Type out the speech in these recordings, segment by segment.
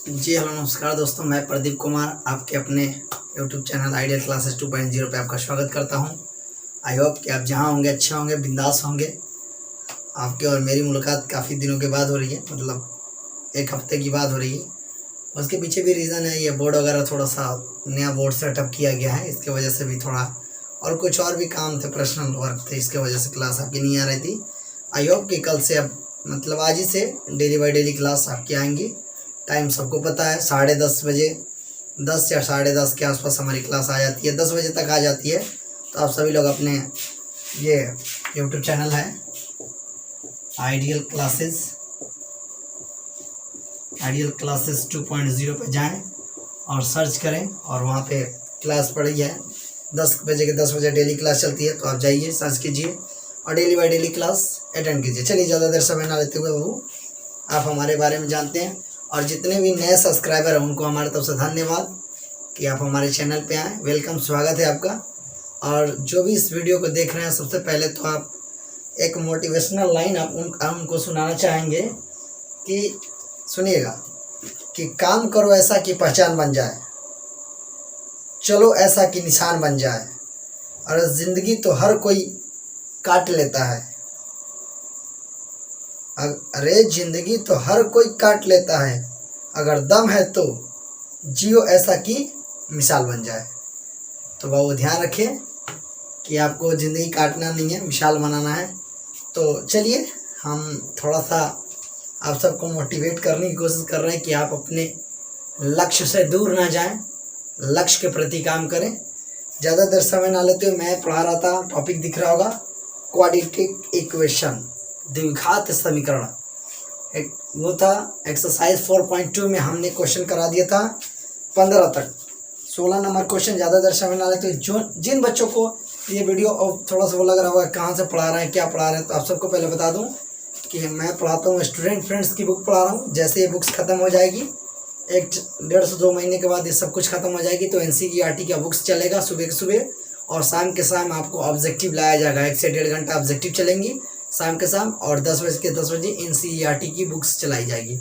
जी hello नमस्कार दोस्तों, मैं प्रदीप कुमार आपके अपने यूट्यूब चैनल आइडियल क्लासेस 2.0 पे आपका स्वागत करता हूं। आई होप कि आप जहां होंगे अच्छे होंगे, बिंदास होंगे। आपके और मेरी मुलाकात काफ़ी दिनों के बाद हो रही है, मतलब एक हफ्ते की बात हो रही है। उसके पीछे भी रीज़न है, ये बोर्ड वगैरह थोड़ा सा नया बोर्ड सेटअप किया गया है, इसके वजह से भी थोड़ा और कुछ और भी काम थे, पर्सनल वर्क थे, इसके वजह से क्लास आपकी नहीं आ रही थी। आई होप कि कल से अब मतलब आज ही से डेली बाई डेली क्लास आपकी आएंगी। टाइम सबको पता है, 10:30 बजे, 10 या 10:30 के आसपास हमारी क्लास आ जाती है, 10 बजे तक आ जाती है। तो आप सभी लोग अपने ये यूट्यूब चैनल है आइडियल क्लासेस 2.0 पे जाएं और सर्च करें और वहाँ पे क्लास पड़ी है। 10 बजे के 10 बजे डेली क्लास चलती है, तो आप जाइए, सर्च कीजिए और daily by daily class attend कीजिए। चलिए ज़्यादा देर समय ना लेते हुए बाबू, आप हमारे बारे में जानते हैं और जितने भी नए सब्सक्राइबर हैं उनको हमारे तरफ से धन्यवाद कि आप हमारे चैनल पे आए। वेलकम, स्वागत है आपका। और जो भी इस वीडियो को देख रहे हैं, सबसे पहले तो आप एक मोटिवेशनल लाइन आप उनको सुनाना चाहेंगे कि सुनिएगा कि काम करो ऐसा कि पहचान बन जाए, चलो ऐसा कि निशान बन जाए, और ज़िंदगी तो हर कोई काट लेता है। अरे ज़िंदगी तो हर कोई काट लेता है, अगर दम है तो जियो ऐसा कि मिसाल बन जाए। तो वो ध्यान रखें कि आपको ज़िंदगी काटना नहीं है, मिसाल बनाना है। तो चलिए हम थोड़ा सा आप सबको मोटिवेट करने की कोशिश कर रहे हैं कि आप अपने लक्ष्य से दूर ना जाएं, लक्ष्य के प्रति काम करें। ज़्यादा देर समय ना लेते हुए मैं पढ़ा रहा था, टॉपिक दिख रहा होगा, क्वाड्रेटिक इक्वेशन, द्विघात समीकरण। एक वो था एक्सरसाइज 4.2 में हमने क्वेश्चन करा दिया था 15 तक, 16 नंबर क्वेश्चन। ज़्यादा देर समय ना लेते हुए जो जिन बच्चों को ये वीडियो और थोड़ा सा वो लग रहा होगा कहाँ से पढ़ा रहे हैं, क्या पढ़ा रहे हैं, तो आप सबको पहले बता दूं कि मैं पढ़ाता हूँ स्टूडेंट फ्रेंड्स की बुक पढ़ा रहा हूँ। जैसे ये बुक्स ख़त्म हो जाएगी, 1-1.5 से 2 महीने के बाद ये सब कुछ खत्म हो जाएगी, तो NCERT का बुक्स चलेगा सुबह के सुबह, और शाम के शाम आपको ऑब्जेक्टिव लाया जाएगा। 1 से 1.5 घंटा ऑब्जेक्टिव चलेंगी शाम के शाम, और 10 बजे के 10 बजे NCERT की बुक्स चलाई जाएगी।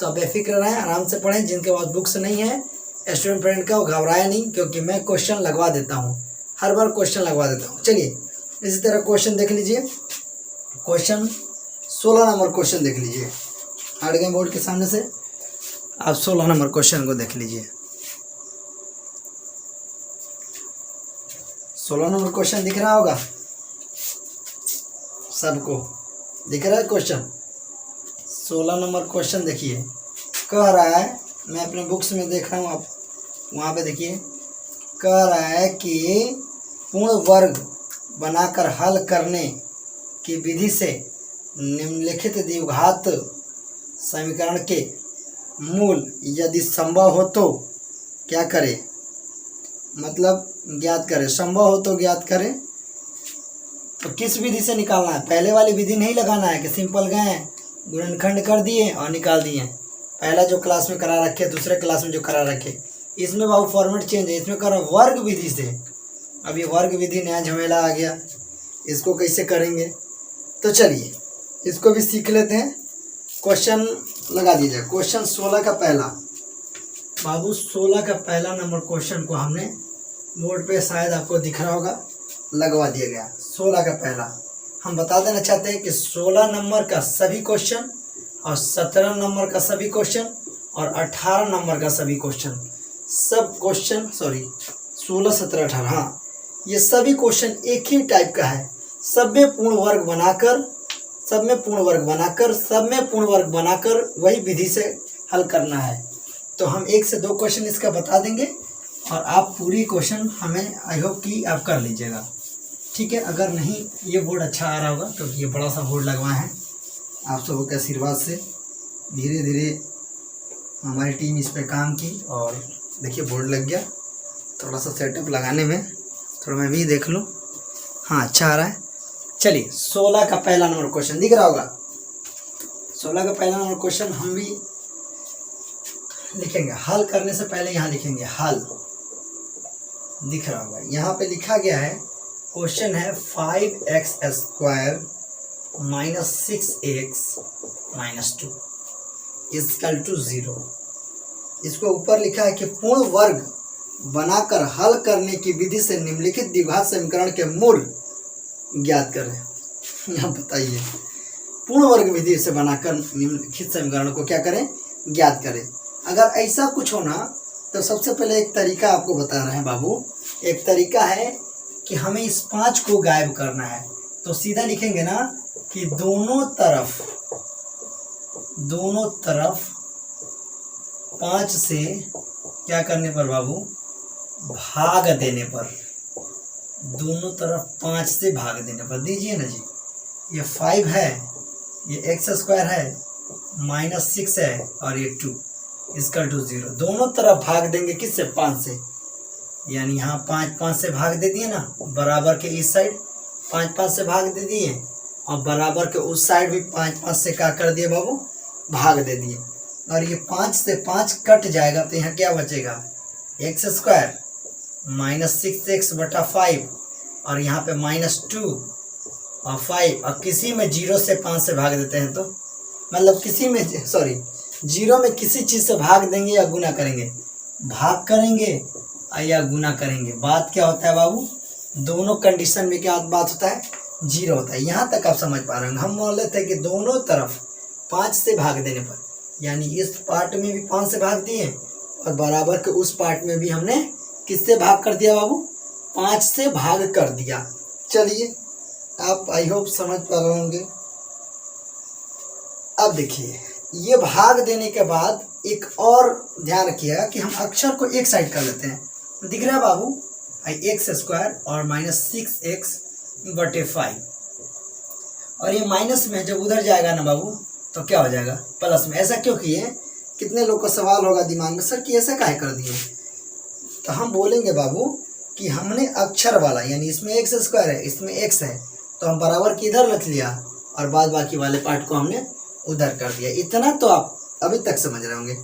तो आप बेफिक्र रहें, आराम से पढ़ें। जिनके पास बुक्स नहीं है स्टूडेंट फ्रेंड का, वो घबराए नहीं, क्योंकि मैं क्वेश्चन लगवा देता हूँ, हर बार क्वेश्चन लगवा देता हूँ। चलिए इसी तरह क्वेश्चन देख लीजिए। क्वेश्चन 16 नंबर क्वेश्चन देख लीजिए, हट गए बोर्ड के सामने से, आप 16 नंबर क्वेश्चन को देख लीजिए। 16 नंबर क्वेश्चन दिख रहा होगा सबको, दिख रहा है क्वेश्चन? 16 नंबर क्वेश्चन देखिए, कह रहा है, मैं अपने बुक्स में देख रहा हूँ, आप वहाँ पे देखिए, कह रहा है कि पूर्ण वर्ग बनाकर हल करने की विधि से निम्नलिखित द्विघात समीकरण के मूल यदि संभव हो तो क्या करें, मतलब ज्ञात करें, संभव हो तो ज्ञात करें। तो किस विधि से निकालना है? पहले वाली विधि नहीं लगाना है कि सिंपल गए गुणनखंड कर दिए और निकाल दिए, पहला जो क्लास में करा रखे, दूसरे क्लास में जो करा रखे। इसमें बाबू फॉर्मेट चेंज है, इसमें करो वर्ग विधि से। अब ये वर्ग विधि नया झमेला आ गया, इसको कैसे करेंगे? तो चलिए इसको भी सीख लेते हैं। क्वेश्चन लगा दीजिए, क्वेश्चन 16 का पहला, बाबू 16 का पहला नंबर क्वेश्चन को हमने बोर्ड पे शायद आपको दिख रहा होगा, लगवा दिया गया। 16 का पहला हम बता देना चाहते हैं कि 16 नंबर का सभी क्वेश्चन और 17 नंबर का सभी क्वेश्चन और 18 नंबर का सभी क्वेश्चन, सब क्वेश्चन 16, 17, 18, हाँ, ये सभी क्वेश्चन एक ही टाइप का है। सब में पूर्ण वर्ग बनाकर वही विधि से हल करना है। तो हम 1 से 2 क्वेश्चन इसका बता देंगे और आप पूरी क्वेश्चन हमें आई होप कि आप कर लीजिएगा, ठीक है? अगर नहीं ये बोर्ड अच्छा आ रहा होगा, क्योंकि ये बड़ा सा बोर्ड लगवाए हैं, आप सबों के आशीर्वाद से धीरे धीरे हमारी टीम इस पे काम की और देखिए बोर्ड लग गया। थोड़ा सा सेटअप लगाने में थोड़ा मैं भी देख लूँ, हाँ अच्छा आ रहा है। चलिए 16 का पहला नंबर क्वेश्चन दिख रहा होगा। 16 का पहला नंबर क्वेश्चन हम भी लिखेंगे, हल करने से पहले यहाँ लिखेंगे हल, दिख रहा होगा, यहाँ पे लिखा गया है। क्वेश्चन है 5x² - 6x - 2 = 0। इसको ऊपर लिखा है कि पूर्ण वर्ग बनाकर हल करने की विधि से निम्नलिखित द्विघात समीकरण के मूल ज्ञात करें। यहाँ बताइए, पूर्ण वर्ग विधि से बनाकर निम्नलिखित समीकरण को क्या करें, ज्ञात करें। अगर ऐसा कुछ होना तो सबसे पहले एक तरीका आपको बता रहे हैं बाबू। एक तरीका है कि हमें इस 5 को गायब करना है, तो सीधा लिखेंगे ना कि दोनों तरफ 5 से क्या करने पर बाबू, भाग देने पर, दोनों तरफ 5 से भाग देने पर। दीजिए ना जी, ये 5 है, ये x² है, -6 है और ये 2 = 0। दोनों तरफ भाग देंगे किससे, 5 से, यानी यहाँ 5 से भाग दे दिए ना, बराबर के इस साइड 5 से भाग दे दिए और बराबर के उस साइड भी 5 से क्या कर दिए बाबू, भाग दे दिए। और ये 5 से 5 कट जाएगा तो यहाँ क्या बचेगा, x² -6x/5 और यहाँ पे -2 और 5, और किसी में 0 से 5 से भाग देते हैं तो मतलब किसी में 0 में किसी चीज़ से भाग देंगे या गुना करेंगे, भाग करेंगे या गुना करेंगे। बात क्या होता है बाबू, दोनों कंडीशन में क्या बात होता है, 0 होता है। यहाँ तक आप समझ पा रहे हैं। हम बोल रहे थे कि दोनों तरफ 5 से भाग देने पर, यानी इस पार्ट में भी 5 से भाग दिए और बराबर के उस पार्ट में भी हमने किससे भाग कर दिया बाबू, 5 से भाग कर दिया। चलिए, आप आई होप समझ पा रहे होंगे। अब देखिए, ये भाग देने के बाद एक और ध्यान रखिएगा कि हम अक्षर को एक साइड कर लेते हैं। दिख रहा है बाबू, x² और -6x/5, और ये माइनस में जब उधर जाएगा ना बाबू तो क्या हो जाएगा, प्लस में। ऐसा क्यों किए, कितने लोग का सवाल होगा दिमाग में, सर कि ऐसा काहे कर दिए। तो हम बोलेंगे बाबू कि हमने अक्षर वाला, यानी इसमें x² है, इसमें x है, तो हम बराबर की इधर रख लिया और बाद बाकी वाले पार्ट को हमने उधर कर दिया। इतना तो आप अभी तक समझ रहे होंगे।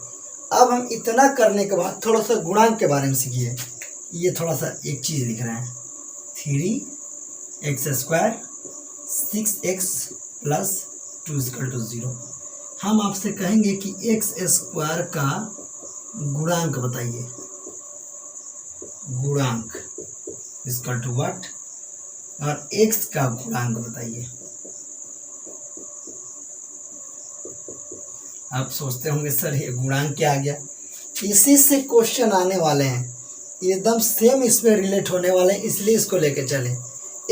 अब हम इतना करने के बाद थोड़ा सा गुणांक के बारे में सीखिए। ये थोड़ा सा एक चीज़ लिख रहे हैं, 3x² 6x + 2 = 0। हम आपसे कहेंगे कि x² का गुणांक बताइए, गुणांक = व्हाट, और x का गुणांक बताइए। आप सोचते होंगे सर ये गुणांक क्या आ गया, इसी से क्वेश्चन आने वाले हैं, एकदम सेम इसमें रिलेट होने वाले हैं, इसलिए इसको लेके चले।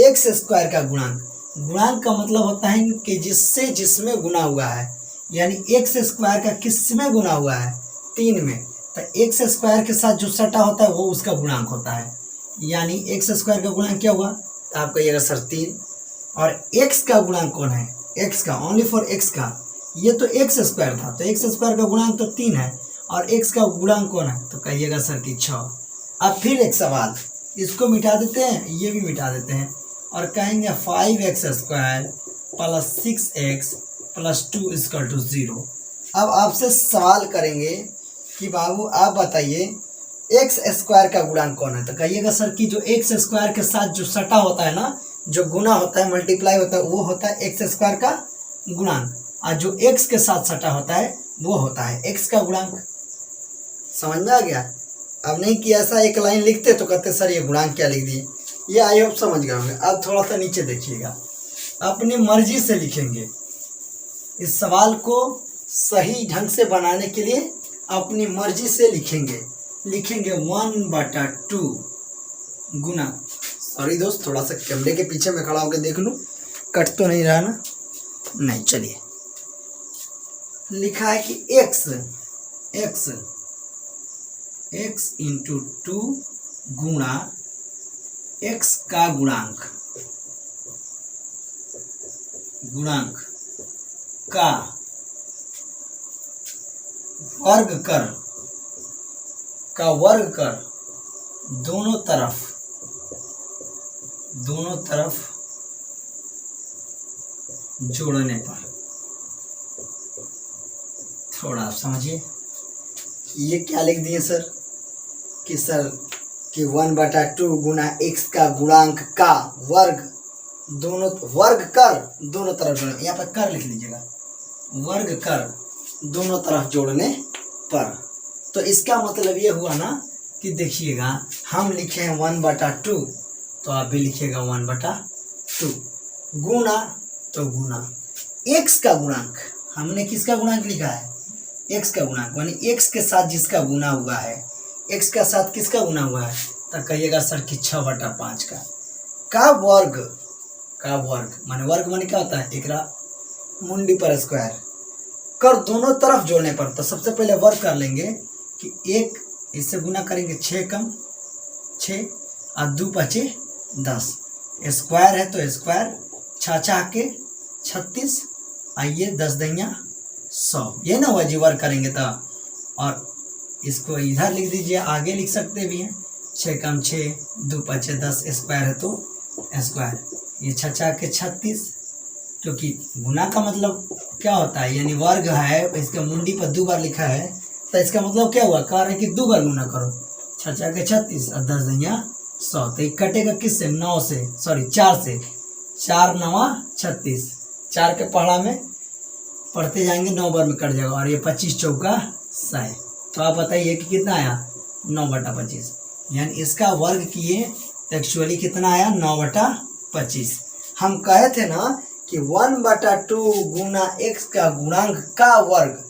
x² का गुणांक, गुणांक का मतलब होता है कि जिससे जिसमें गुना हुआ है, यानी x² का किस में गुना हुआ है, 3 में, तो x² के साथ जो सटा होता है वो उसका गुणांक होता है। यानी x² का गुणांक क्या हुआ, तो आप कहिएगा सर 3, और x का गुणांक कौन है, x का, ओनली फॉर x का, ये तो x² था, तो x² का गुणांक तो 3 है, और x का गुणांक कौन है, तो कहिएगा सर कि 6। अब फिर एक सवाल, इसको मिटा देते हैं, ये भी मिटा देते हैं, और कहेंगे 5x² + 6x + 2 = 0। अब आपसे सवाल करेंगे कि बाबू आप बताइए x² का गुणांक कौन है, तो कहिएगा सर कि जो x² के साथ जो सटा होता है ना, जो गुना होता है, मल्टीप्लाई होता है, वो होता है x² का गुणांक, और जो x के साथ सटा होता है वो होता है x का गुणांक। समझ में आ गया। अब नहीं कि ऐसा एक लाइन लिखते तो कहते सर ये गुणांक क्या लिख दिए, ये आई होप समझ गए होंगे। अब थोड़ा सा नीचे देखिएगा, अपनी मर्जी से लिखेंगे। इस सवाल को सही ढंग से बनाने के लिए अपनी मर्जी से लिखेंगे 1/2 गुना, सॉरी दोस्त, थोड़ा सा कैमरे के पीछे में खड़ा होकर देख लूँ, कट तो नहीं रहा ना, नहीं, चलिए। लिखा है कि x × 2 गुणा x का गुणांक का वर्ग कर दोनों तरफ जोड़ने पर। थोड़ा आप समझिए, ये क्या लिख दिए सर कि 1/2 गुना x का गुणांक का वर्ग, दोनों वर्ग कर दोनों तरफ जोड़ने, यहाँ पर कर लिख लीजिएगा, वर्ग कर दोनों तरफ जोड़ने पर। तो इसका मतलब ये हुआ ना कि देखिएगा हम लिखे हैं 1/2, तो आप भी लिखिएगा 1/2। गुना, तो गुना x का गुणांक, हमने किसका गुणांक लिखा है? x का गुणांक, यानी x के साथ जिसका गुना हुआ है, x का साथ किसका गुना हुआ है? तो कहिएगा सर कि 6/5 का वर्ग, माने वर्ग माने क्या होता है? एकरा मुंडी पर स्क्वायर कर दोनों तरफ जोड़ने पर। तो सबसे पहले वर्ग कर लेंगे कि 1 इससे गुना करेंगे 6 कम 6 और 2 5 10, स्क्वायर है तो स्क्वायर 6 के 36, आइए 10 दहिया 100, ये ना हुआ जी वर्ग करेंगे तो। और इसको इधर लिख दीजिए, आगे लिख सकते भी हैं 6 कम 6 2 5 10, स्क्वायर है तो स्क्वायर, ये 6 के 36, क्योंकि गुना का मतलब क्या होता है? यानी वर्ग है, इसके मुंडी पर 2 बार लिखा है, तो इसका मतलब क्या हुआ? कह रहे हैं कि 2 बार गुना करो, 6 के 36 और 10 दहिया 100, तो ये कटेगा किससे? 9 से, सॉरी 4 से, 4 9 36, 4 के पहाड़ा में पढ़ते जाएंगे 9 बार में कट जाएगा, और ये 25 चौका 100। तो आप बताइए कि कितना आया? 9/25, यानी इसका वर्ग किए एक्चुअली कितना आया? 9/25। हम कहे थे ना कि 1/2 गुना x का गुणांक का वर्ग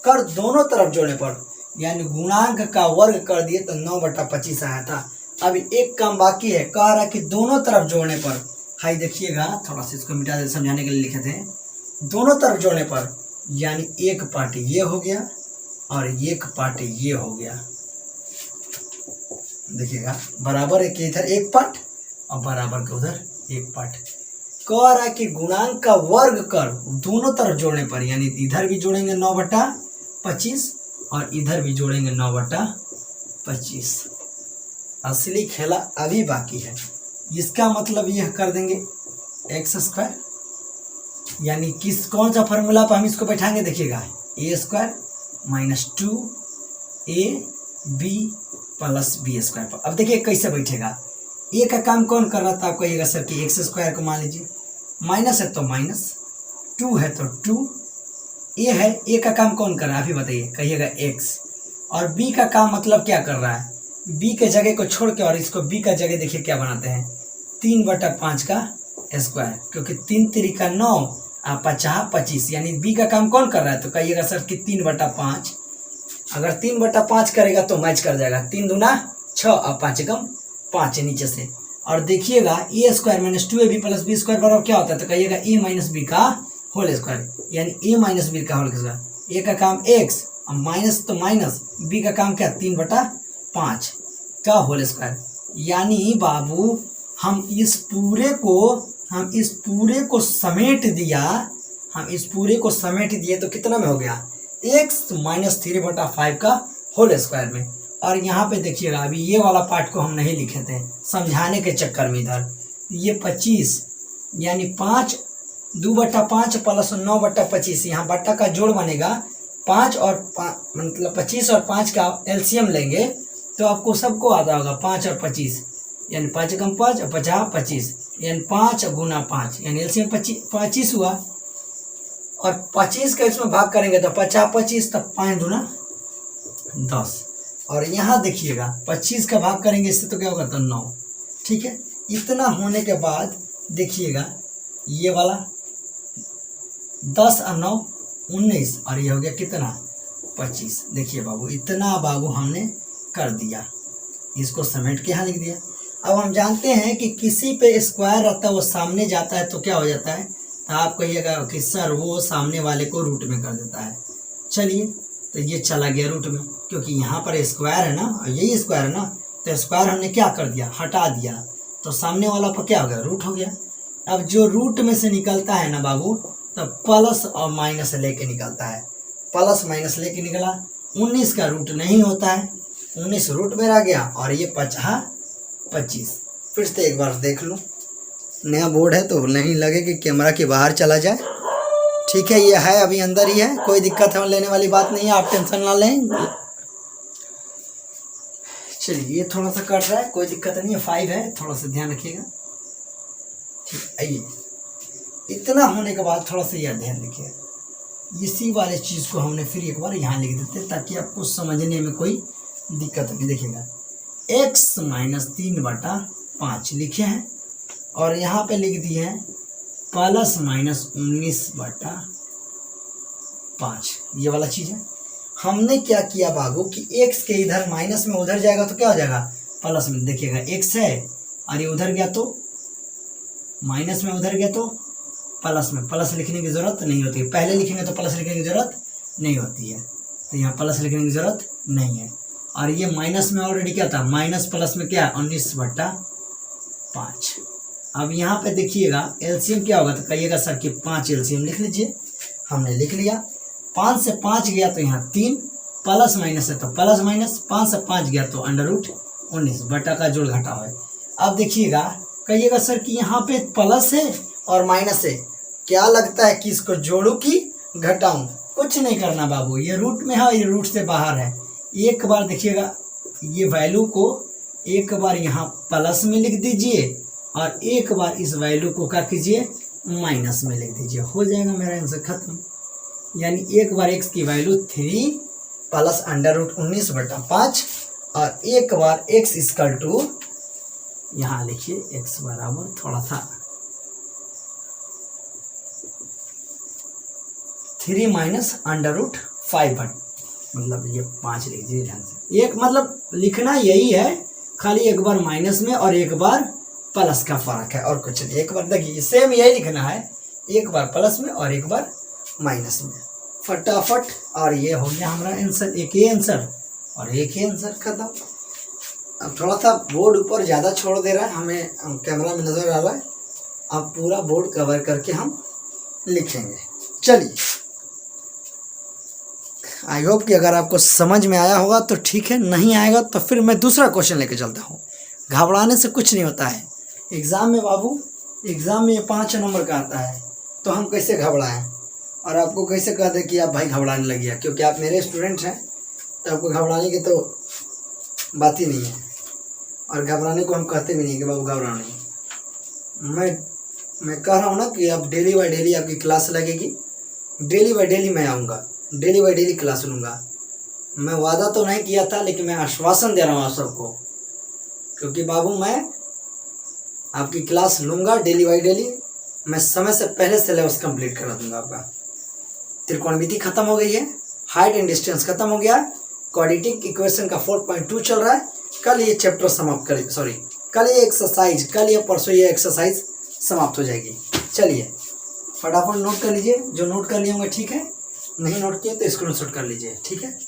कर दोनों तरफ जोड़ने पर, यानी गुणांक का वर्ग कर दिए तो 9/25 आया था। अब एक काम बाकी है, कह रहा है कि दोनों तरफ जोड़ने पर, हाई देखिएगा थोड़ा सा इसको मिटा दे, समझाने के लिए लिखे थे, दोनों तरफ जोड़ने पर, यानी एक पार्ट ये हो गया और एक पार्ट ये हो गया। देखिएगा बराबर है कि इधर एक पार्ट और बराबर के उधर एक पार्ट। कह रहा है कि गुणांक का वर्ग कर दोनों तरफ जोड़ने पर, यानी इधर भी जोड़ेंगे 9/25 और इधर भी जोड़ेंगे 9/25। असली खेला अभी बाकी है। इसका मतलब यह कर देंगे x², यानी किस कौन सा फॉर्मूला पर हम इसको बैठाएंगे? देखिएगा a² - 2ab + b² पर। अब देखिए कैसे बैठेगा। ए का काम कौन कर रहा था? आप कहिएगा सर कि x² को मान लीजिए, माइनस है तो माइनस, 2 है तो 2, ए है, ए का काम कौन कर रहा है? अभी बताइए, कहिएगा x। और b का काम मतलब क्या कर रहा है? b के जगह को छोड़ के और इसको b का जगह देखिए क्या बनाते हैं? 3/5 का स्क्वायर, क्योंकि 3 3 का 9 और 50 25, यानी b का काम कौन कर रहा है? तो कहिएगा सर कि 3/5। अगर 3/5 करेगा तो मैच कर जाएगा, 3 दूना 6 और 5 एकम 5 नीचे से। और देखिएगा a² - 2ab + b² बराबर क्या होता है? तो कहिएगा a - b का होल स्क्वायर, यानी a - b का होल स्क्वायर। a का काम x और माइनस तो माइनस, b का काम क्या? 3/5 का होल स्क्वायर। यानी बाबू हम इस पूरे को समेट दिए तो कितना में हो गया? x - 3/5 का होल स्क्वायर में। और यहाँ पे देखिएगा अभी ये वाला पार्ट को हम नहीं लिखे थे समझाने के चक्कर में, इधर ये 25 यानी 5 2/5 + 9/25, यहाँ बट्टा का जोड़ बनेगा 5 और 5, मतलब 25 और 5 का एलसीएम लेंगे तो आपको सबको आता होगा 5 और 25, यानी 5 एकम 5 और 50 25, यानी 5 गुना 5, यानी एलसीएम 25 हुआ। और 25 का इसमें भाग करेंगे तो 50 25, तब 5 दूना 10। और यहाँ देखिएगा 25 का भाग करेंगे इससे तो क्या होगा? तो 9। ठीक है, इतना होने के बाद देखिएगा ये वाला 10 और 9 19, और ये हो गया कितना? 25। देखिए बाबू, इतना बाबू हमने कर दिया, इसको समेट के यहाँ लिख दिया। अब हम जानते हैं कि किसी पे स्क्वायर रहता है वो सामने जाता है तो क्या हो जाता है? तो आप कहिएगा कि सर वो सामने वाले को रूट में कर देता है। चलिए, तो ये चला गया रूट में, क्योंकि यहाँ पर स्क्वायर है ना, और यही स्क्वायर है ना, तो स्क्वायर हमने क्या कर दिया? हटा दिया, तो सामने वाला पर क्या हो गया? रूट हो गया। अब जो रूट में से निकलता है ना बाबू, तो प्लस और माइनस लेके निकलता है, प्लस माइनस लेके निकला। 19 का रूट नहीं होता है, 19 रूट में रह गया, और ये 50 25। फिर से एक बार देख लूँ, नया बोर्ड है तो नहीं लगे कि कैमरा के बाहर चला जाए। ठीक है, ये है अभी अंदर ही है, कोई दिक्कत है लेने वाली बात नहीं है, आप टेंशन ना लें। चलिए, ये थोड़ा सा कट रहा है, कोई दिक्कत नहीं है, 5 है, थोड़ा सा ध्यान रखिएगा। ठीक, आइए, इतना होने के बाद थोड़ा सा यह ध्यान रखिए, इसी वाले चीज़ को हमने फिर एक बार यहाँ लिख देते ताकि आपको समझने में कोई दिक्कत नहीं। देखिएगा x माइनस 3/5 लिखे हैं और यहाँ पे लिख दिए हैं प्लस माइनस 19/5, ये वाला चीज़ है। हमने क्या किया बाबू कि x के इधर माइनस में उधर जाएगा तो क्या हो जाएगा प्लस में। देखिएगा x है और ये उधर गया तो माइनस में, उधर गया तो प्लस में। प्लस लिखने की ज़रूरत नहीं होती है, पहले लिखेंगे तो प्लस लिखने की ज़रूरत नहीं होती है, तो यहाँ प्लस लिखने की ज़रूरत नहीं है। और ये माइनस में ऑलरेडी क्या था, माइनस प्लस में क्या 19/5। अब यहाँ पे देखिएगा एलसीएम क्या होगा, तो कहिएगा सर कि 5 एलसीएम लिख लीजिए। हमने लिख लिया, 5 से 5 गया तो यहाँ 3, प्लस माइनस है तो प्लस माइनस, 5 से 5 गया तो √19 बटा का जोड़ घटा है। अब देखिएगा कहिएगा सर कि यहाँ पे प्लस है और माइनस है, क्या लगता है कि इसको जोड़ूं कि घटाऊं? कुछ नहीं करना बाबू, ये रूट में है और ये रूट से बाहर है। एक बार देखिएगा ये वैल्यू को एक बार यहाँ प्लस में लिख दीजिए और एक बार इस वैल्यू को क्या कीजिए माइनस में लिख दीजिए, हो जाएगा मेरा आंसर खत्म। यानी एक बार x की वैल्यू 3 प्लस √19/5 और एक बार x इक्वल टू यहाँ लिखिए x बराबर थोड़ा सा 3 माइनस √5, मतलब ये 5 लिख दीजिए ध्यान से। एक मतलब लिखना यही है, खाली एक बार माइनस में और एक बार प्लस का फर्क है और कुछ नहीं। एक बार देखिए सेम यही लिखना है, एक बार प्लस में और एक बार माइनस में, फटाफट। और ये हो गया हमारा आंसर, एक ही आंसर और एक ही आंसर खत्म। अब थोड़ा सा बोर्ड ऊपर ज़्यादा छोड़ दे रहा है, हमें कैमरा में नज़र आ रहा है। अब पूरा बोर्ड कवर करके हम लिखेंगे। चलिए, आई होप कि अगर आपको समझ में आया होगा तो ठीक है, नहीं आएगा तो फिर मैं दूसरा क्वेश्चन लेके चलता हूँ। घबराने से कुछ नहीं होता है। एग्ज़ाम में बाबू, एग्ज़ाम में 5 नंबर का आता है तो हम कैसे घबराएं और आपको कैसे कह दें कि आप भाई घबराने लगिए, क्योंकि आप मेरे स्टूडेंट हैं तो आपको घबराने की तो बात ही नहीं है। और घबराने को हम कहते भी नहीं कि बाबू घबरा नहीं। मैं कह रहा हूँ ना कि आप डेली बाय डेली आपकी क्लास लगेगी, डेली बाय डेली मैं आऊँगा, डेली बाय डेली क्लास लूँगा। मैं वादा तो नहीं किया था लेकिन मैं आश्वासन दे रहा हूँ आप सबको, क्योंकि बाबू मैं आपकी क्लास लूँगा डेली बाय डेली। मैं समय से पहले सिलेबस कंप्लीट करा दूँगा आपका। त्रिकोणमिति खत्म हो गई है, हाइट एंड डिस्टेंस खत्म हो गया, क्वाड्रेटिक इक्वेशन का 4.2 चल रहा है। कल ये चैप्टर समाप्त करें, सॉरी कल ये एक्सरसाइज, कल ये परसों ये एक्सरसाइज समाप्त हो जाएगी। चलिए फटाफट नोट कर लीजिए, जो नोट कर लिए होंगे ठीक है, नहीं नोट किए तो स्क्रीनशॉट कर लीजिए, ठीक है,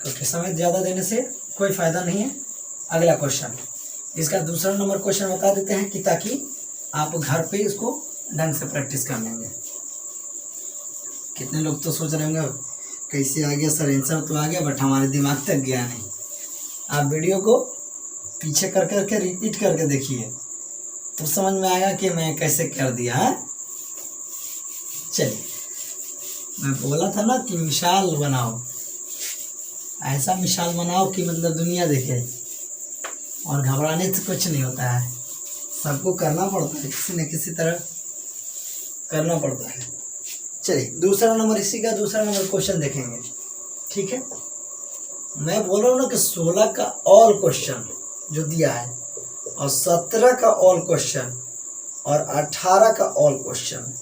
क्योंकि समय ज़्यादा देने से कोई फ़ायदा नहीं है। अगला क्वेश्चन, इसका दूसरा नंबर क्वेश्चन बता देते हैं कि ताकि आप घर पे इसको ढंग से प्रैक्टिस कर लेंगे। कितने लोग तो सोच रहे होंगे कैसे आ गया सर, आंसर तो आ गया बट हमारे दिमाग तक गया नहीं। आप वीडियो को पीछे कर करके रिपीट करके देखिए तो समझ में आएगा कि मैं कैसे कर दिया है। चलिए, मैं बोला था ना कि मिसाल बनाओ, ऐसा मिसाल बनाओ कि मतलब दुनिया देखे, और घबराने से कुछ नहीं होता है, सबको करना पड़ता है, किसी न किसी तरह करना पड़ता है। चलिए दूसरा नंबर, इसी का दूसरा नंबर क्वेश्चन देखेंगे, ठीक है। मैं बोल रहा हूँ ना कि 16 का ऑल क्वेश्चन जो दिया है और 17 का ऑल क्वेश्चन और 18 का ऑल क्वेश्चन,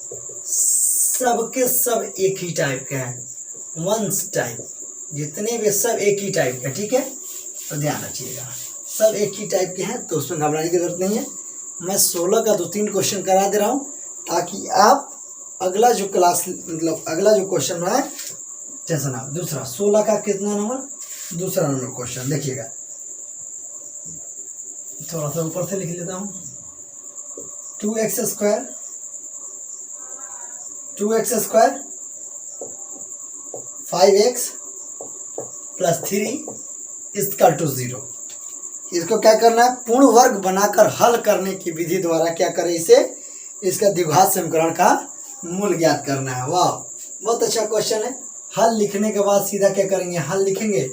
सबके सब एक ही टाइप के हैं, वंस टाइप, जितने भी सब एक ही टाइप के, ठीक है। तो ध्यान रखिएगा सब एक ही टाइप के हैं, तो उसमें घबराने की जरूरत नहीं है। मैं 16 का 2-3 क्वेश्चन करा दे रहा हूँ ताकि आप अगला जो क्लास, मतलब अगला जो क्वेश्चन है जैसा ना, दूसरा 16 का कितना नंबर, दूसरा नंबर क्वेश्चन देखिएगा, थोड़ा सा ऊपर से लिख लेता हूँ। 2x square 5x plus 3 = 0। इसको क्या करना है, पूर्ण वर्ग बनाकर हल करने की विधि द्वारा क्या करें, इसे इसका द्विघात समीकरण का मूल ज्ञात करना है। वाह, बहुत अच्छा क्वेश्चन है। हल लिखने के बाद सीधा क्या करेंगे, हल लिखेंगे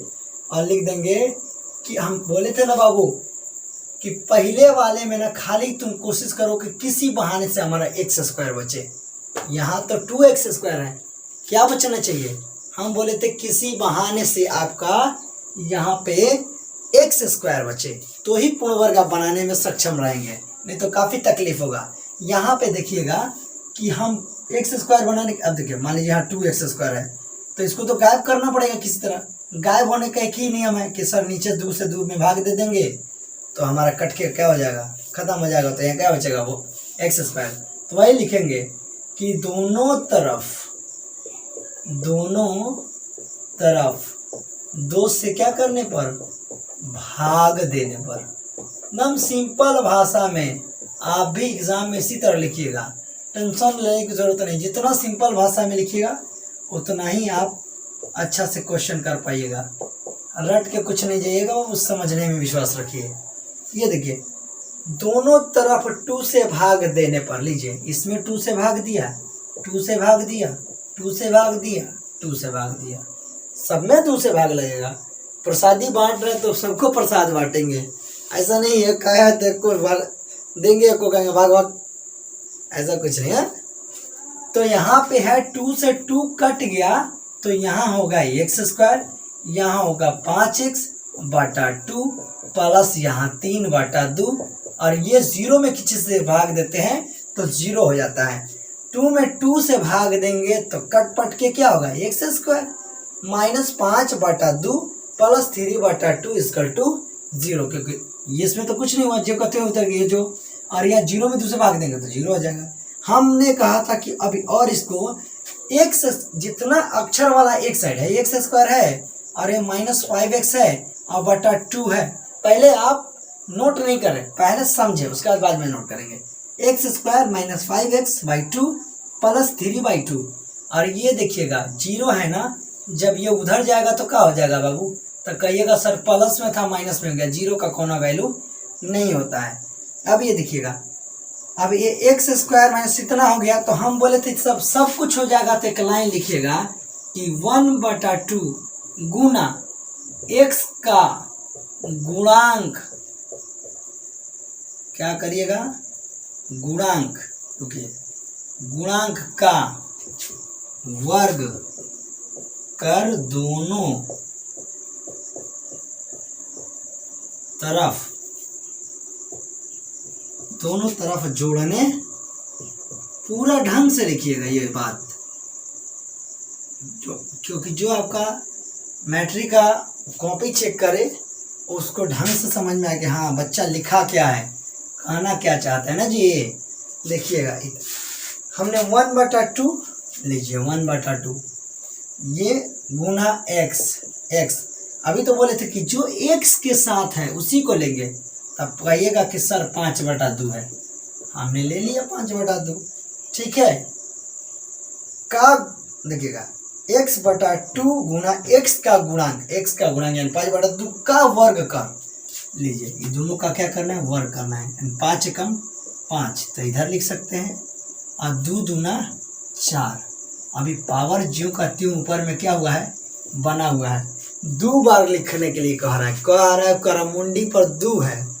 और लिख देंगे कि हम बोले थे ना बाबू कि पहले वाले में ना खाली तुम कोशिश करो कि किसी बहाने से हमारा x² बचे। यहाँ तो 2x² है, क्या बचना चाहिए? हम बोले थे किसी बहाने से आपका यहाँ पे एक्स स्क्वायर बचे तो ही पूर्ण वर्ग आप बनाने में सक्षम रहेंगे, नहीं तो काफ़ी तकलीफ होगा। यहाँ पे देखिएगा कि हम एक्स स्क्वायर बनाने, अब देखिए मान लीजिए यहाँ 2x स्क्वायर है तो इसको तो गायब करना पड़ेगा किसी तरह। गायब होने का एक ही नियम है कि सर नीचे 2 से 2 में भाग दे देंगे तो हमारा कट के क्या हो जाएगा, खत्म हो जाएगा। तो यहाँ क्या बचेगा, वो एक्स स्क्वायर। तो वही लिखेंगे कि दोनों तरफ 2 से क्या करने पर, भाग देने पर। एकदम सिंपल भाषा में आप भी एग्जाम में इसी तरह लिखिएगा, टेंशन लेने की जरूरत नहीं। जितना सिंपल भाषा में लिखिएगा उतना ही आप अच्छा से क्वेश्चन कर पाइएगा। रट के कुछ नहीं जाइएगा, उस समझने में विश्वास रखिए। ये देखिए दोनों तरफ 2 से भाग देने पर, लीजिए इसमें 2 से भाग दिया, 2 से भाग दिया, 2 से भाग दिया, 2 से भाग दिया, सब में 2 से भाग लगेगा। प्रसादी बांट रहे तो सबको प्रसाद बांटेंगे, ऐसा नहीं है कहा देखो देंगे को कहेंगे भाग भाग, ऐसा कुछ नहीं है। तो यहाँ पे है 2 से 2 कट गया तो यहाँ होगा एक्स स्क्वायर, यहाँ होगा 5x बटा 2 प्लस यहाँ 3 बटा 2, और ये 0 में किसी से भाग देते हैं तो 0 हो जाता है। 2 में 2 से भाग देंगे तो कट पट के क्या होगा, एक्स स्क्वायर माइनस 5 बटा 2 प्लस 3 बटा 2 इक्वल टू 0, क्योंकि इसमें तो कुछ नहीं हुआ, जो कहते हैं उतर गए जो, और यहाँ 0 में 2 से भाग देंगे तो 0 हो जाएगा। हमने कहा था कि अभी और इसको एक्स, जितना अक्षर वाला एक साइड है एक्स स्क्वायर है और ये माइनस 5x है और बटा 2 है। पहले आप नोट नहीं करें, पहले समझे, उसके बाद में नोट करेंगे। X square minus 5x by 2 plus 3 by 2, और ये देखिएगा 0 है ना, जब ये उधर जाएगा तो क्या हो जाएगा बाबू, तो कहिएगा सर प्लस में था माइनस में हो गया, 0 का कोई वैल्यू नहीं होता है। अब ये देखिएगा, अब ये एक्स स्क्वायर माइनस इतना हो गया तो हम बोले थे सब कुछ हो जाएगा तो एक लाइन लिखिएगा कि 1/2 गुना एक्स का गुणांक, क्या करिएगा, गुणांक, ओके, गुणांक का वर्ग कर दोनों तरफ जोड़ने, पूरा ढंग से लिखिएगा ये बात, क्योंकि जो आपका मैट्रिक का कॉपी चेक करे उसको ढंग से समझ में आए कि हाँ बच्चा लिखा क्या है, कहना क्या चाहता है ना जी। ये देखिएगा हमने 1/2 लीजिए, 1/2 ये गुना x, अभी तो बोले थे कि जो x के साथ है उसी को लेंगे, तब कहिएगा कि सर 5/2 है, हमने ले लिया 5/2, ठीक है। का देखिएगा x/2 गुना x का गुणांक यानी 5/2 का वर्ग कर लीजिए, ये दोनों का क्या करना है, वर्ग करना है। 5 कम 5 तो इधर लिख सकते हैं, और 2 दूना 4, अभी पावर ज्यों का त्यों ऊपर में क्या हुआ है, बना हुआ है। 2 बार लिखने के लिए कह रहा है करमुंडी पर 2 है,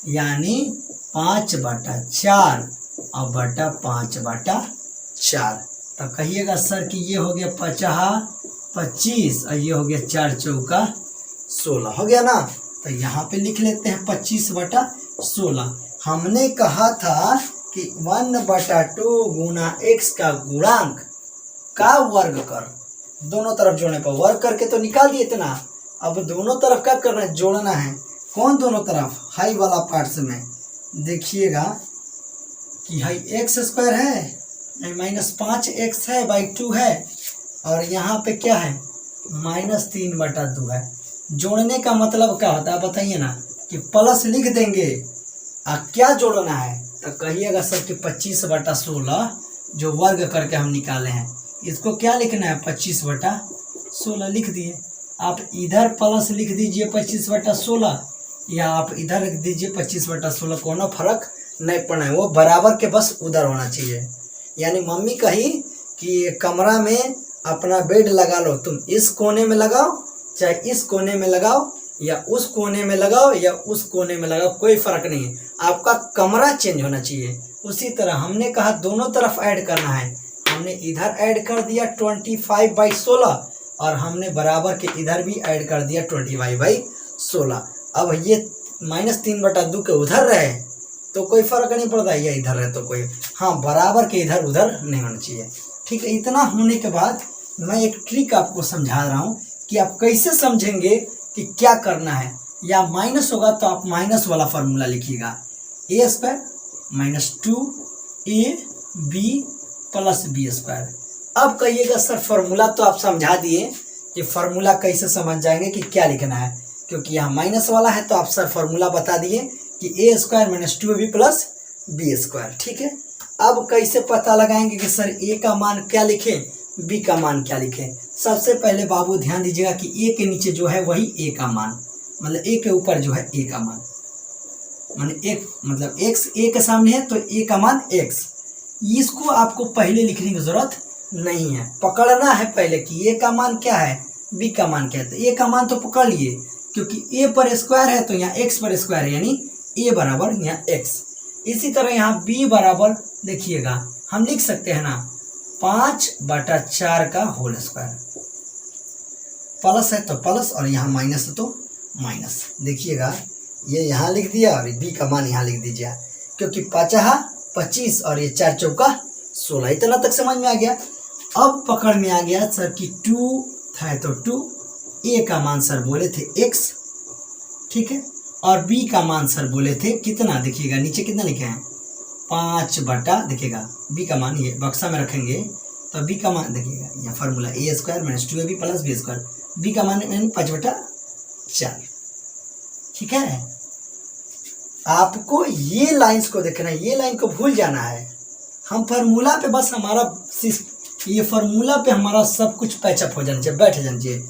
यानी 5/4 और बटा 5/4, तब कहिएगा सर कि ये हो गया 25 और ये हो गया 4 चौका 16 हो गया ना। तो यहाँ पे लिख लेते हैं 25/16। हमने कहा था कि 1/2 गुना x का गुणांक का वर्ग कर, दोनों तरफ जोड़ने पर वर्ग करके तो निकाल दिए इतना, अब दोनों तरफ क्या करना है, जोड़ना है। कौन दोनों तरफ, हाई वाला पार्ट्स में देखिएगा कि हाई एक्स स्क्वायर है -5x है बाई 2 है, और यहाँ पे क्या है -3/2 है। जोड़ने का मतलब क्या होता है बताइए ना, कि प्लस लिख देंगे, क्या जोड़ना है, तो कहिएगा सर कि 25/16 जो वर्ग करके हम निकाले हैं, इसको क्या लिखना है 25/16 लिख दिए। आप इधर प्लस लिख दीजिए 25/16, या आप इधर लिख दीजिए 25/16, कोनो फर्क नहीं पड़ना है, वो बराबर के बस उधर होना चाहिए। यानी मम्मी कही कि कमरा में अपना बेड लगा लो, तुम इस कोने में लगाओ, चाहे इस कोने में लगाओ, या उस कोने में लगाओ, या उस कोने में लगाओ, कोई फर्क नहीं है, आपका कमरा चेंज होना चाहिए। उसी तरह हमने कहा दोनों तरफ ऐड करना है, हमने इधर ऐड कर दिया 25/16 और हमने बराबर के इधर भी ऐड कर दिया 25/16। अब ये -3/2 के उधर रहे तो कोई फर्क नहीं पड़ता, ये इधर रहे तो कोई, हाँ बराबर के इधर उधर नहीं होना चाहिए। ठीक है, इतना होने के बाद मैं एक ट्रिक आपको समझा रहा हूँ कि आप कैसे समझेंगे कि क्या करना है। या माइनस होगा तो आप माइनस वाला फार्मूला लिखिएगा, a² - 2ab + b²। अब कहिएगा सर फार्मूला तो आप समझा दिए, कि फार्मूला कैसे समझ जाएंगे कि क्या लिखना है, क्योंकि यहाँ माइनस वाला है तो आप सर फार्मूला बता दिए कि a² - 2ab + b²। ठीक है, अब कैसे पता लगाएंगे कि सर a का मान क्या लिखें, b का मान क्या लिखें। सबसे पहले बाबू ध्यान दीजिएगा कि a के नीचे जो है वही a का मान, मतलब a के ऊपर जो है a का मान, मतलब x a के सामने है तो a का मान x। इसको आपको पहले लिखने की जरूरत नहीं है, पकड़ना है पहले कि a का मान क्या है, b का मान क्या है। तो a का मान तो पकड़ लिए, क्योंकि a पर स्क्वायर है तो यहाँ x पर स्क्वायर है, यानी a बराबर यहाँ x। इसी तरह यहाँ b बराबर देखिएगा हम लिख सकते हैं ना 5/4 का होल स्क्वायर, प्लस है तो प्लस और यहाँ माइनस है तो माइनस। देखिएगा ये यहाँ लिख दिया और b का मान यहाँ लिख दीजिए, क्योंकि 5×25 और ये 4×4 इतना तक समझ में आ गया। अब पकड़ में आ गया सर कि 2 था तो 2, a का मान सर बोले थे x, ठीक है, और b का मान सर बोले थे कितना, देखिएगा नीचे कितना लिखे हैं 5 देखिएगा b का मान ये बक्सा में रखेंगे तो b का मान देखिएगा यहाँ formula a² - 2ab + b², b का मान 5/4। ठीक है, आपको ये लाइंस को देखना है, ये लाइन को भूल जाना है। हम फार्मूला पे बस हमारा ये फार्मूला पे हमारा सब कुछ पैचअप हो जाना चाहिए, बैठ जाना चाहिए।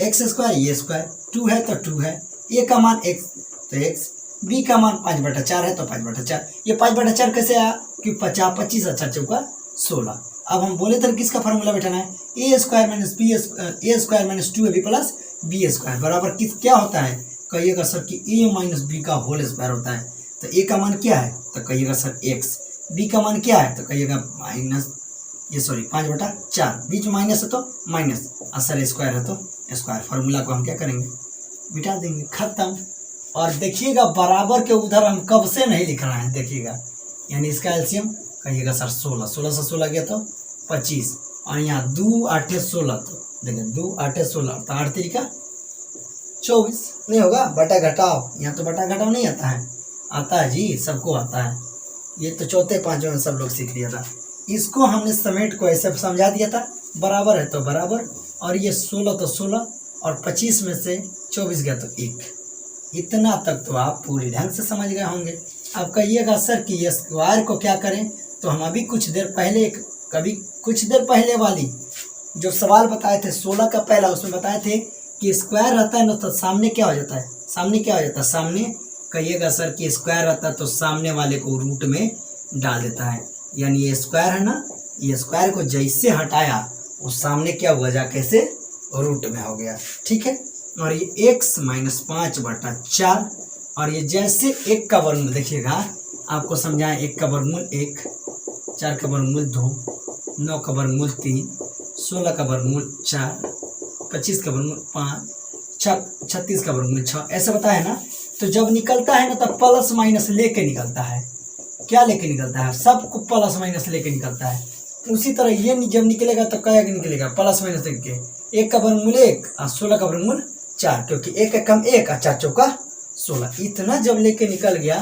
x² ये स्क्वायर, 2 है तो 2 है, a का मान x तो x, b का मान 5/4 है तो 5/4। ये 5/4 कैसे आया, कि 25 और 4×4 अब हम बोले थे किसका फार्मूला बैठाना है, a² - 2ab + b² बराबर किस क्या होता है, कहिएगा सर कि a - b का होल स्क्वायर होता है। तो a का मान क्या है तो कहिएगा सर x, b का मान क्या है तो कहिएगा 5/4, बीच में माइनस है तो माइनस, असल स्क्वायर है तो स्क्वायर। फार्मूला को हम क्या करेंगे, मिटा देंगे, खत्म। और देखिएगा बराबर के उधर हम कब से नहीं लिख रहे हैं, देखिएगा यानी इसका एलसीएम कहिएगा सर 16 से 16 गया तो 25 और यहाँ 2 8 16 तो देखिए 2 8 16 तो 8 3 का 24 नहीं होगा, बटा घटाओ, यहाँ तो बटा घटाओ नहीं आता है, आता है जी, सबको आता है, ये तो चौथे पांचों में सब लोग सीख लिया था। इसको हमने समेट को ऐसे समझा दिया था, बराबर है तो बराबर, और ये 16 तो 16 और 25 में से 24 गया तो 1। इतना तक तो आप पूरी ढंग से समझ गए होंगे। अब कहिएगा सर कि ये स्क्वायर को क्या करें, तो हम अभी कुछ देर पहले वाली जो सवाल बताए थे 16 का पहला, उसमें बताए थे कि स्क्वायर रहता है ना तो सामने क्या हो जाता है, सामने कहिएगा सर कि स्क्वायर रहता है तो सामने वाले को रूट में डाल देता है, यानी ये स्क्वायर है ना, ये स्क्वायर को जैसे हटाया वो सामने क्या हुआ, जाके से रूट में हो गया। ठीक है, और ये x - 5/4 और ये जैसे 1 का वर्गमूल देखिएगा, आपको समझाएं 1 का वर्गमूल 1, 4 का वर्गमूल 2, 9 का वर्गमूल 3, 16 का वर्गमूल 4, 25 का वर्गमूल 5, 36 का वर्गमूल 6, ऐसा बताया ना। तो जब निकलता है ना तब प्लस माइनस लेके निकलता है, क्या लेके निकलता है, सबको प्लस माइनस लेके निकलता है। उसी तरह ये जब निकलेगा तो क्या निकलेगा, प्लस माइनस लेके, 1 का वर्गमूल 1 और 16 का वर्गमूल 4, क्योंकि 1 कम 1 और 4 चौका 16, इतना जब लेके निकल गया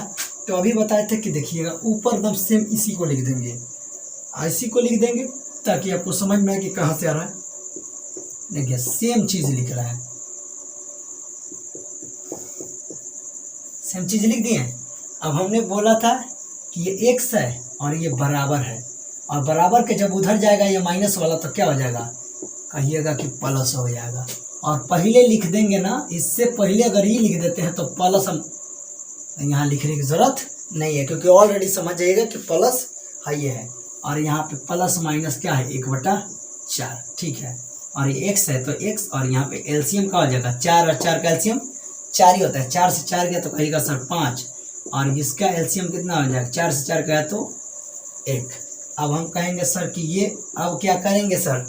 तो अभी बताए थे कि देखिएगा ऊपर एकदम सेम इसी को लिख देंगे, इसी को लिख देंगे ताकि आपको समझ में आए कि कहाँ से आ रहा है। देखिए सेम चीज लिख रहा है, सेम चीज लिख दिए। अब हमने बोला था कि ये x है और ये बराबर है, और बराबर के जब उधर जाएगा ये माइनस वाला तो क्या हो जाएगा, कहिएगा कि प्लस हो जाएगा। और पहले लिख देंगे ना, इससे पहले अगर ये लिख देते हैं तो प्लस हम यहाँ लिखने की जरूरत नहीं है, क्योंकि ऑलरेडी समझ जाइएगा कि प्लस है ये है, और यहाँ पे प्लस माइनस क्या है 1/4। ठीक है, और ये x है तो x, और यहाँ पे एलसीएम का हो जाएगा 4 और 4 का एलसीएम 4 ही होता है, 4 से 4 गया तो कहिएगा सर 5, और इसका एलसीएम कितना हो जाएगा, 4 से 4 गया तो 1। अब हम कहेंगे सर कि ये अब क्या करेंगे सर,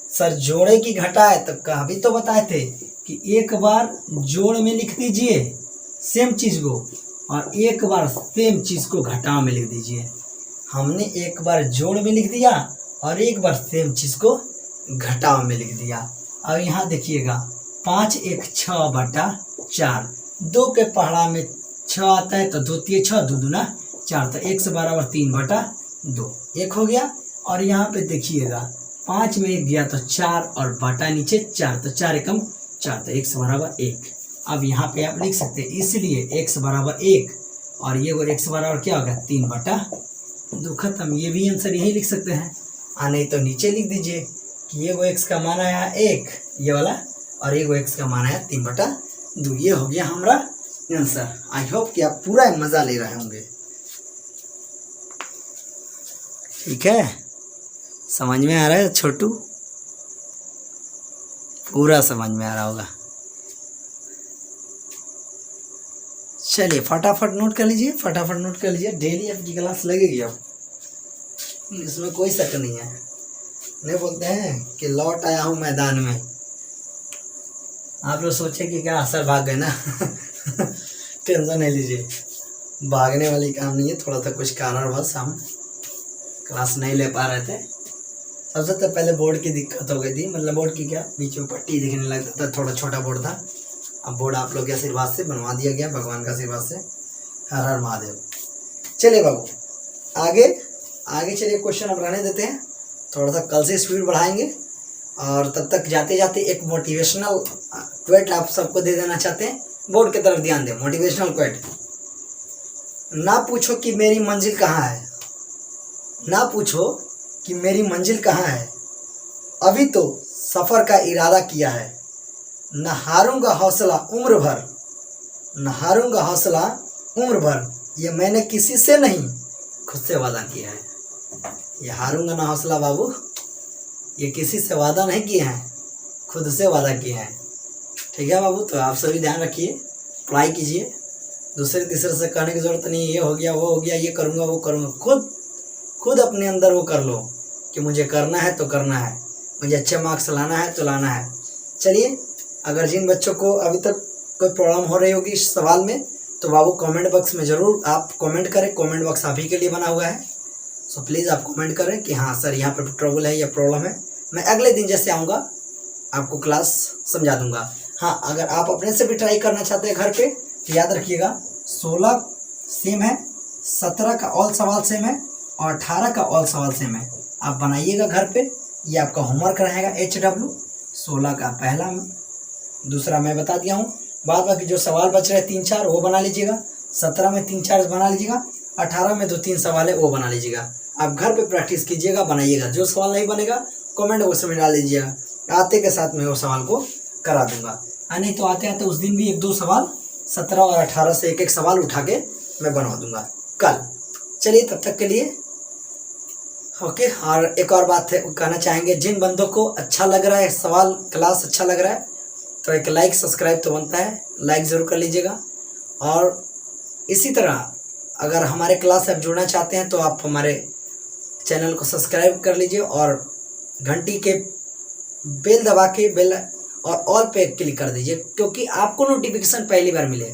सर जोड़े की घटाए, तो अभी तो बताए थे कि एक बार जोड़ में लिख दीजिए सेम चीज़ को, और एक बार सेम चीज़ को घटाव में लिख दीजिए। हमने एक बार जोड़ में लिख दिया और एक बार सेम चीज़ को घटाव में लिख दिया। अब यहाँ देखिएगा 5 1 6 बटा 4, 2 के पहाड़ा में 6 आता है तो 2 3 6, 2 दूना 4, तो 1 से बराबर 3 बटा 2, 1 हो गया। और यहाँ पे देखिएगा 5 में 1 गया तो 4 और बटा नीचे 4, तो 4 एकम 4, तो 1 से बराबर 1। अब यहाँ पे आप लिख सकते हैं, इसलिए 1 से बराबर 1 और ये 1 से बराबर क्या होगा 3 बटा 2, खत्म। ये भी आंसर यही लिख सकते हैं। नहीं तो नीचे लिख दीजिए कि ये x का मान आया 1 ये वाला, और ये x का मान आया 3 बटा 2। ये हो गया हमारा आंसर। आई होप कि आप पूरा मजा ले रहे होंगे। ठीक है, समझ में आ रहा है छोटू? पूरा समझ में आ रहा होगा। चलिए फटाफट नोट कर लीजिए, फटाफट नोट कर लीजिए। डेली आपकी क्लास लगेगी, अब इसमें कोई शक नहीं है। नहीं बोलते हैं कि लौट आया हूँ मैदान में। आप लोग सोचे कि क्या असर भाग गए ना टेंशन नहीं लीजिए, भागने वाली काम नहीं है। थोड़ा सा कुछ कारणवश हम क्लास नहीं ले पा रहे थे। सबसे तो पहले बोर्ड की दिक्कत हो गई थी, मतलब बोर्ड की क्या, बीच में पट्टी दिखने लगता था, थोड़ा छोटा बोर्ड था। अब बोर्ड आप लोग के आशीर्वाद से बनवा दिया गया, भगवान का आशीर्वाद से। हर हर महादेव। चलिए बाबू आगे चलिए, क्वेश्चन अब रहने देते हैं, थोड़ा सा कल से स्पीड बढ़ाएंगे। और तब तक जाते जाते एक मोटिवेशनल क्वेट आप सबको दे देना चाहते हैं। बोर्ड की तरफ ध्यान दें। मोटिवेशनल क्वेट, ना पूछो कि मेरी मंजिल कहाँ है, ना पूछो कि मेरी मंजिल कहाँ है, अभी तो सफ़र का इरादा किया है। न हारूंगा हौसला उम्र भर, न हारूंगा हौसला उम्र भर, ये मैंने किसी से नहीं खुद से वादा किया है। ये हारूंगा ना हौसला बाबू, ये किसी से वादा नहीं किए हैं, खुद से वादा किए हैं। ठीक है बाबू, तो आप सभी ध्यान रखिए, पढ़ाई कीजिए। दूसरे तीसरे से कहने की ज़रूरत नहीं, ये हो गया वो हो गया, ये करूँगा वो करूँगा। खुद अपने अंदर वो कर लो कि मुझे करना है तो करना है, मुझे अच्छे मार्क्स लाना है तो लाना है। चलिए, अगर जिन बच्चों को अभी तक कोई प्रॉब्लम हो रही होगी इस सवाल में, तो बाबू कमेंट बॉक्स में ज़रूर आप कमेंट करें। कमेंट बॉक्स आप ही के लिए बना हुआ है, सो प्लीज़ आप कमेंट करें कि हाँ सर यहाँ पर ट्रबल है या प्रॉब्लम है। मैं अगले दिन जैसे आऊँगा आपको क्लास समझा दूँगा। हाँ, अगर आप अपने से भी ट्राई करना चाहते हैं घर पे, तो याद रखिएगा 16 सेम है, 17 का ऑल सवाल सेम है और 18 का ऑल सवाल सेम है। आप बनाइएगा घर पे, ये आपका होमवर्क रहेगा। HW 16 का पहला, दूसरा मैं बता दिया हूँ। बाद बाकी जो सवाल बच रहे 3-4 वो बना लीजिएगा। 17 में 3-4 बना लीजिएगा, 18 में 2-3 सवाल है वो बना लीजिएगा। आप घर पे प्रैक्टिस कीजिएगा, बनाइएगा। जो सवाल नहीं बनेगा कमेंट बॉक्स में डाल दीजिएगा, आते के साथ मैं वो सवाल को करा दूंगा। नहीं तो आते आते उस दिन भी 1-2 सवाल 17 और 18 से एक सवाल उठा के मैं बनवा दूंगा कल। चलिए, तब तक के लिए ओके। और एक और बात है कहना चाहेंगे, जिन बंदों को अच्छा लग रहा है सवाल क्लास अच्छा लग रहा है, तो एक लाइक सब्सक्राइब तो बनता है, लाइक ज़रूर कर लीजिएगा। और इसी तरह अगर हमारे क्लास से आप जुड़ना चाहते हैं तो आप हमारे चैनल को सब्सक्राइब कर लीजिए और घंटी के बेल दबा के बेल और ऑल पे क्लिक कर दीजिए, क्योंकि आपको नोटिफिकेशन पहली बार मिले।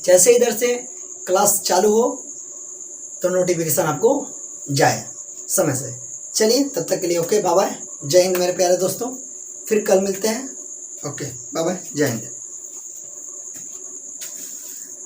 जैसे इधर से क्लास चालू हो तो नोटिफिकेशन आपको जाए समय से। चलिए, तब तक के लिए ओके, बाय बाय, जय हिंद मेरे प्यारे दोस्तों। फिर कल मिलते हैं। ओके, बाय बाय, जय हिंद।